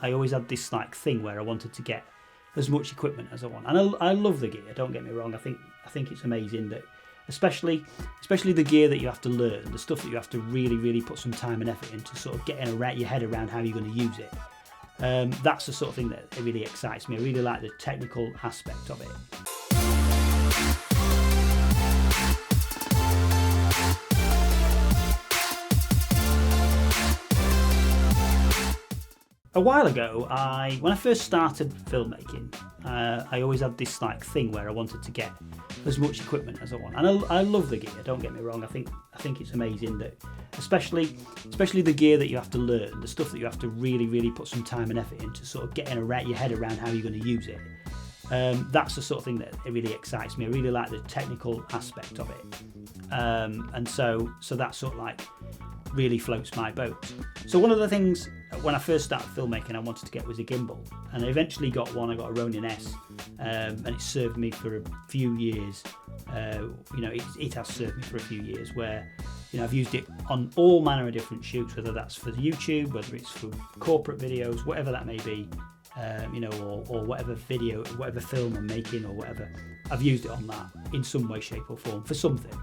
I always had this like thing where I wanted to get as much equipment as I want, and I love the gear. Don't get me wrong. I think it's amazing that, especially the gear that you have to learn, the stuff that you have to really put some time and effort into, sort of getting your head around how you're going to use it. That's the sort of thing that really excites me. I really like the technical aspect of it. A while ago, when I first started filmmaking, I always had this like thing where I wanted to get as much equipment as I want, and I love the gear. Don't get me wrong. I think it's amazing that, especially the gear that you have to learn, the stuff that you have to really put some time and effort into, sort of getting your head around how you're going to use it. That's the sort of thing that really excites me. I really like the technical aspect of it, and so that sort of like really floats my boat. So one of the things when I first started filmmaking I wanted to get was a gimbal, and I eventually got one. I got a Ronin S, and it served me for a few years. It has served me for a few years where I've used it on all manner of different shoots, whether that's for YouTube, whether it's for corporate videos, whatever that may be, or whatever video, whatever film I'm making or whatever. I've used it on that in some way, shape or form for something.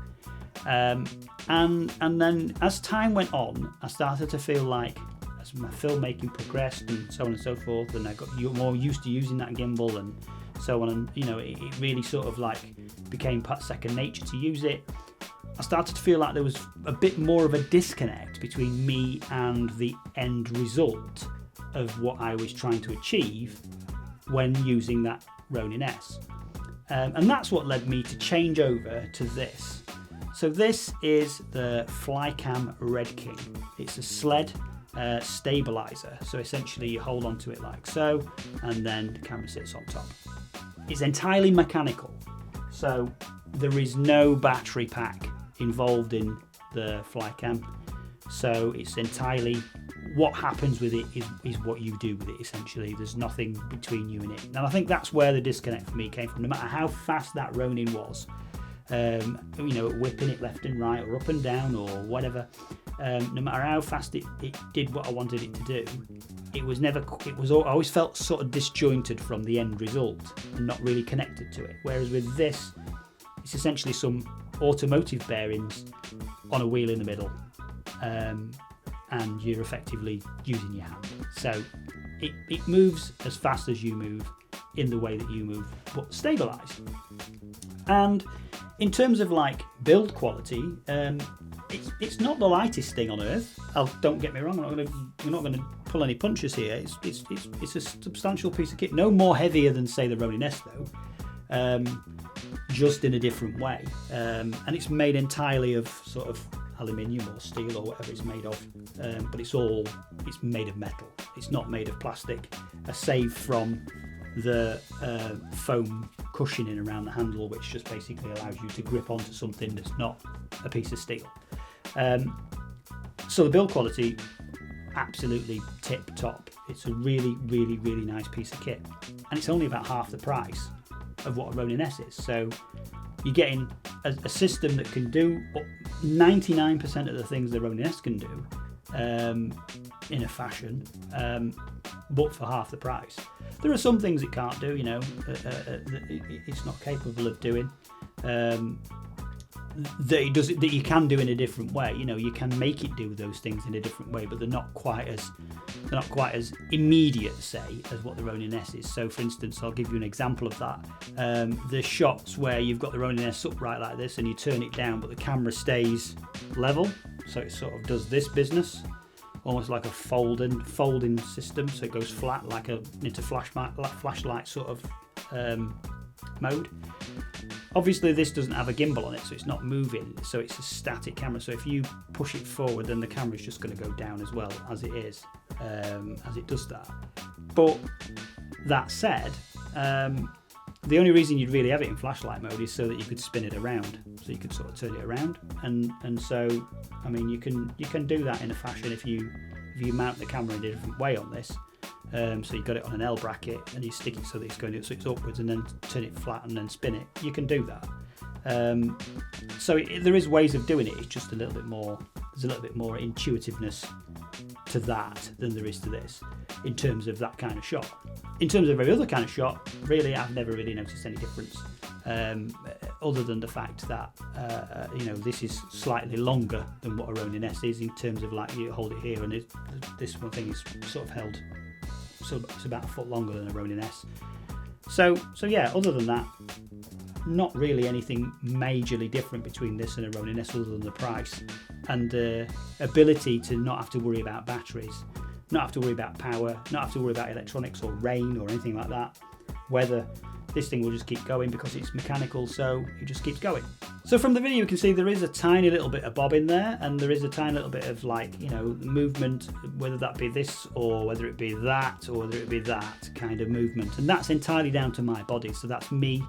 And then as time went on, I started to feel like, as my filmmaking progressed and so on and so forth, and I got more used to using that gimbal and so on, and it really sort of like became part second nature to use it. I started to feel like there was a bit more of a disconnect between me and the end result of what I was trying to achieve when using that Ronin S. And that's what led me to change over to this. So this is the Flycam Redking. It's a Sled stabilizer. So essentially you hold onto it like so, and then the camera sits on top. It's entirely mechanical. So there is no battery pack involved in the Flycam. So it's entirely, what happens with it is what you do with it, essentially. There's nothing between you and it. And I think that's where the disconnect for me came from. No matter how fast that Ronin was, whipping it left and right or up and down or whatever, no matter how fast it did what I wanted it to do, I always felt sort of disjointed from the end result and not really connected to it. Whereas with this, it's essentially some automotive bearings on a wheel in the middle, and you're effectively using your hand. So it moves as fast as you move in the way that you move, but stabilised. And in terms of like build quality, it's not the lightest thing on earth. Don't get me wrong. We're not going to pull any punches here. It's a substantial piece of kit. No more heavier than say the Ronin S though, just in a different way. And it's made entirely of sort of aluminium or steel or whatever it's made of. But it's made of metal. It's not made of plastic, save from the foam cushioning around the handle, which just basically allows you to grip onto something that's not a piece of steel. So the build quality, absolutely tip top. It's a really nice piece of kit, and it's only about half the price of what a Ronin S is. So you're getting a system that can do 99% of the things the Ronin S can do in a fashion, but for half the price. There are some things it can't do, it's not capable of doing, that you can do in a different way. You can make it do those things in a different way, but they're not quite as immediate, say, as what the Ronin S is. So for instance, I'll give you an example of that. The shots where you've got the Ronin S upright like this and you turn it down, but the camera stays level, so it sort of does this business, almost like a folding system, so it goes flat like into flashlight sort of mode. Obviously this doesn't have a gimbal on it, so it's not moving, so it's a static camera. So if you push it forward, then the camera's just going to go down as well as it is, as it does that. But that said, the only reason you'd really have it in flashlight mode is so that you could spin it around, so you could sort of turn it around, and so I mean you can do that in a fashion if you mount the camera in a different way on this. So you've got it on an L bracket and you stick it so that it's it's upwards, and then turn it flat and then spin it. You can do that. So there is ways of doing it. It's just a little bit more There's a little bit more intuitiveness to that than there is to this in terms of that kind of shot. In terms of every other kind of shot, really, I've never really noticed any difference, other than the fact that this is slightly longer than what a Ronin S is, in terms of like you hold it here and this one thing is sort of held, so it's about a foot longer than a Ronin S. So yeah, other than that, not really anything majorly different between this and a Ronin S, other than the price and the ability to not have to worry about batteries, not have to worry about power, not have to worry about electronics or rain or anything like that. Weather, this thing will just keep going because it's mechanical, so it just keeps going. So from the video you can see there is a tiny little bit of bob in there, and there is a tiny little bit of like, movement, whether that be this or whether it be that or whether it be that kind of movement, and that's entirely down to my body. So that's me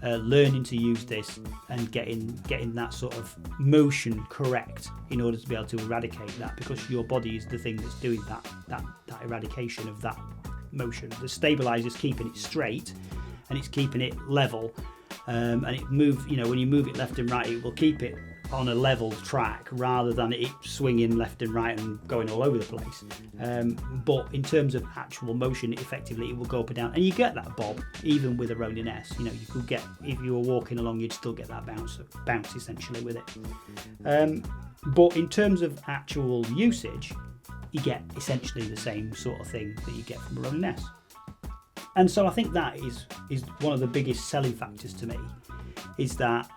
learning to use this and getting that sort of motion correct in order to be able to eradicate that, because your body is the thing that's doing that eradication of that motion. The stabilizer's keeping it straight and it's keeping it level, and it when you move it left and right, it will keep it on a level track rather than it swinging left and right and going all over the place. But in terms of actual motion, effectively it will go up and down, and you get that bob even with a Ronin S. You could get, if you were walking along, you'd still get that bounce essentially with it. But in terms of actual usage, you get essentially the same sort of thing that you get from a Ronin S. And so I think that is one of the biggest selling factors to me, is that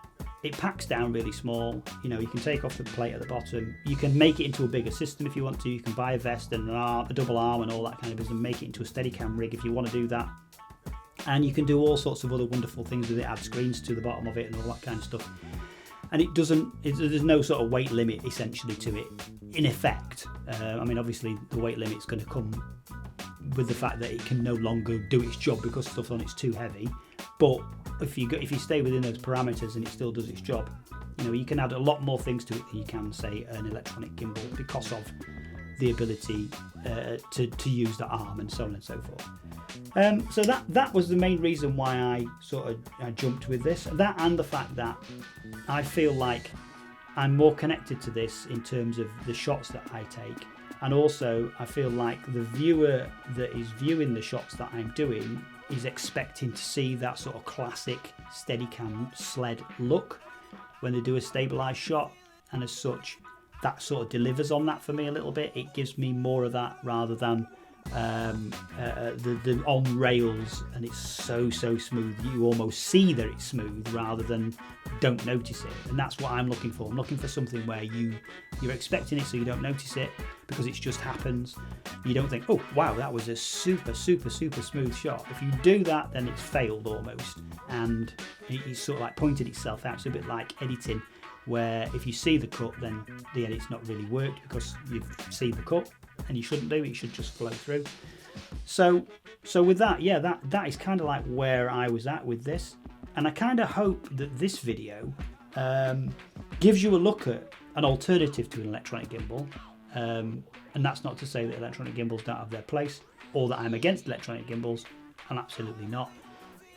it packs down really small. You can take off the plate at the bottom. You can make it into a bigger system if you want to. You can buy a vest and a double arm and all that kind of business and make it into a Steadicam rig if you want to do that. And you can do all sorts of other wonderful things with it, add screens to the bottom of it and all that kind of stuff. And there's no sort of weight limit essentially to it, in effect. Obviously the weight limit's going to come with the fact that it can no longer do its job because stuff on it's too heavy. But if you stay within those parameters and it still does its job, you can add a lot more things to it than you can, say, an electronic gimbal, because of the ability to use the arm and so on and so forth. So that was the main reason why I jumped with this. That, and the fact that I feel like I'm more connected to this in terms of the shots that I take, and also I feel like the viewer that is viewing the shots that I'm doing is expecting to see that sort of classic Steadicam Sled look when they do a stabilized shot, and as such that sort of delivers on that for me a little bit. It gives me more of that rather than the on rails, and it's so smooth you almost see that it's smooth rather than don't notice it. And that's what I'm looking for. I'm looking for something where you're expecting it, so you don't notice it because it just happens. You don't think, oh wow, that was a super smooth shot. If you do that, then it's failed almost, and it's sort of like pointed itself out. It's a bit like editing, where if you see the cut, then the edit's not really worked because you've seen the cut, and you shouldn't do. It should just flow through. So with that, yeah, that is kind of like where I was at with this, and I kind of hope that this video gives you a look at an alternative to an electronic gimbal. And that's not to say that electronic gimbals don't have their place, or that I'm against electronic gimbals. I'm absolutely not.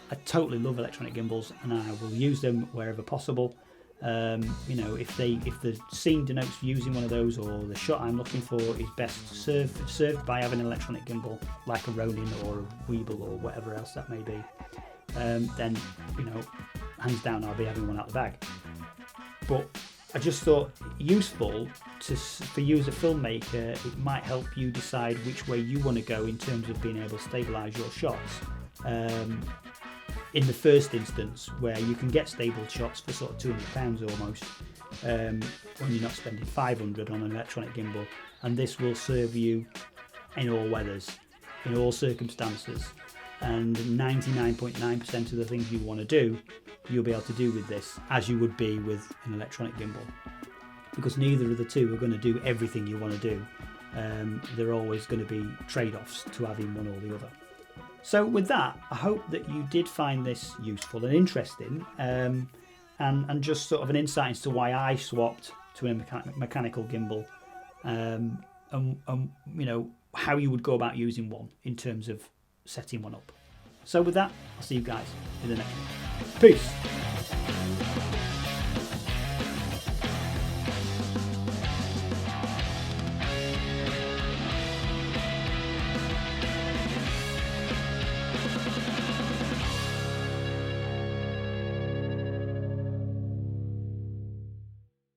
I totally love electronic gimbals, and I will use them wherever possible. If the scene denotes using one of those, or the shot I'm looking for is best served by having an electronic gimbal like a Ronin or a Weeble or whatever else that may be, then hands down I'll be having one out the bag. But I just thought useful for you as a filmmaker. It might help you decide which way you want to go in terms of being able to stabilise your shots. In the first instance, where you can get stable shots for sort of £200 almost, when you're not spending £500 on an electronic gimbal, and this will serve you in all weathers, in all circumstances, and 99.9% of the things you want to do, you'll be able to do with this, as you would be with an electronic gimbal, because neither of the two are going to do everything you want to do. There are always going to be trade-offs to having one or the other. So with that, I hope that you did find this useful and interesting, and just sort of an insight as to why I swapped to a mechanical gimbal, and how you would go about using one in terms of setting one up. So with that, I'll see you guys in the next one. Peace.